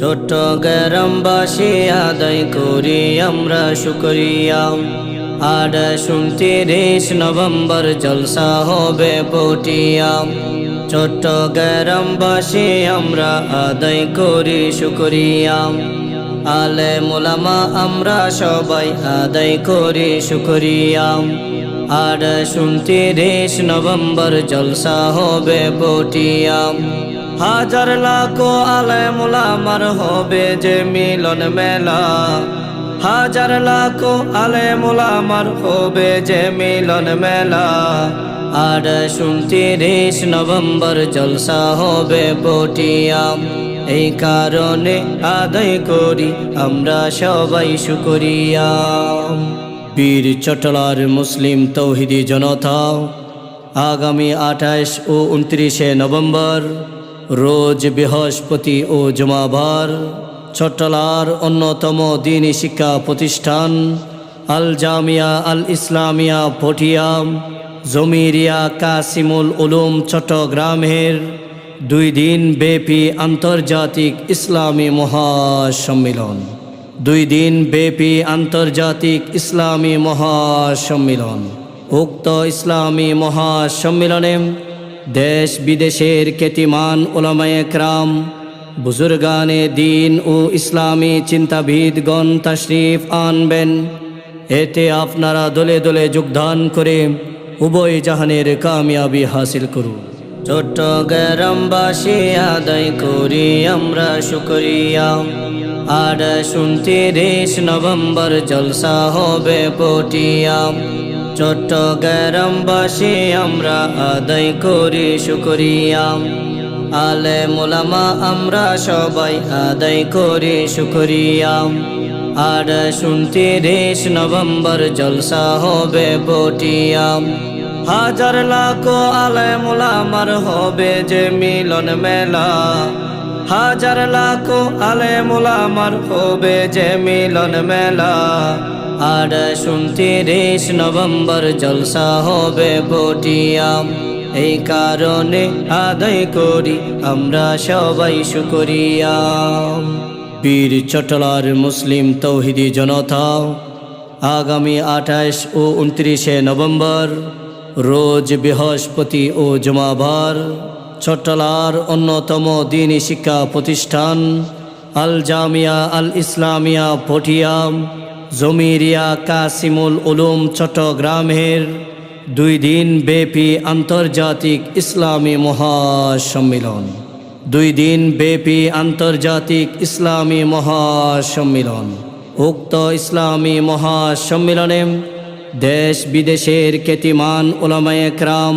চট্টগ্রামবাসী আদায় করি আমরা শুকরিয়া। আর 29 নভেম্বর জলসা হবে পটিয়া। চট্টগ্রামবাসী আমরা আদায় করি শুকরিয়া। আলেম ওলামা আমরা সবাই আদায় করি শুকরিয়া। আর 29 নভেম্বর জলসা হবে পটিয়া। হাজার লাখো আলেম ওলামার হবে যে মিলন মেলা। হাজার লাখো আলেম ওলামার হবে যে মিলন মেলা। আর 29 নভেম্বর জলসা হবে পটিয়া। এই কারণে আদায় করি আমরা সবাই শুকরিয়া। বীর চটলার মুসলিম তৌহিদি জনতা আগামী 28 ও 29 নভেম্বর রোজ বৃহস্পতি ও জুমাবার চট্টলার অন্যতম দ্বীনি শিক্ষা প্রতিষ্ঠান আল জামিয়া আল ইসলামিয়া পটিয়া জমিরিয়া কাসিমুল উলুম চট্টগ্রামের 2 দিন ব্যাপী আন্তর্জাতিক ইসলামী মহাসম্মেলন। 2 দিন ব্যাপী আন্তর্জাতিক ইসলামী মহাসম্মেলন। উক্ত ইসলামী মহাসম্মেলনে দেশ বিদেশের খ্যাতিমান উলামায়ে কেরাম, বুজুর্গানে দ্বীন ও ইসলামী চিন্তাবিদগণ তাশরীফ আনবেন। এতে আপনারা দলে দলে যোগদান করে উভয় জাহানের কামিয়াবি হাসিল করুন। চট্টগ্রামবাসী আদায় করি আমরা শুকরিয়া। আর 29 নভেম্বর জলসা হবে পটিয়া। চট্টগ্রামবাসী আমরা আদায় করি শুকরিয়া। আলেম ওলামা আমরা সবাই আদায় করি শুকরিয়া। আর 29 নভেম্বর জলসা হবে পটিয়া। হাজার লাখো আলেম ওলামার হবে যে মিলন মেলা। হাজার লাখো আলেম ওলামার হবে যে মিলন মেলা। আর 29 নভেম্বর জলসা হবে পটিয়া। এই কারণে আদায় করি আমরা সবাই শুকরিয়া। বীর চটলার মুসলিম তৌহিদি জনতা আগামী 28 ও 29 নভেম্বর রোজ বৃহস্পতি ও জুমাবার চট্টলার অন্যতম দ্বীনি শিক্ষা প্রতিষ্ঠান আল জামিয়া আল ইসলামিয়া পটিয়া জমিরিয়া কাসিমুল উলুম চট্টগ্রামের 2 দিন ব্যাপী আন্তর্জাতিক ইসলামী মহাসম্মেলন। 2 দিন ব্যাপী আন্তর্জাতিক ইসলামী মহাসম্মেলন। উক্ত ইসলামী মহাসম্মেলনে দেশ বিদেশের খ্যাতিমান উলামায়ে কেরাম,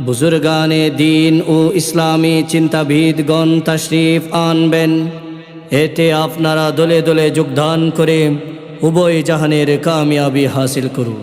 বুজুর্গানে দ্বীন ও ইসলামী চিন্তাবিদগণ তাশরীফ আনবেন। এতে আপনারা দলে দলে যোগদান করে উভয় জাহানের কামিয়াবি হাসিল করুন।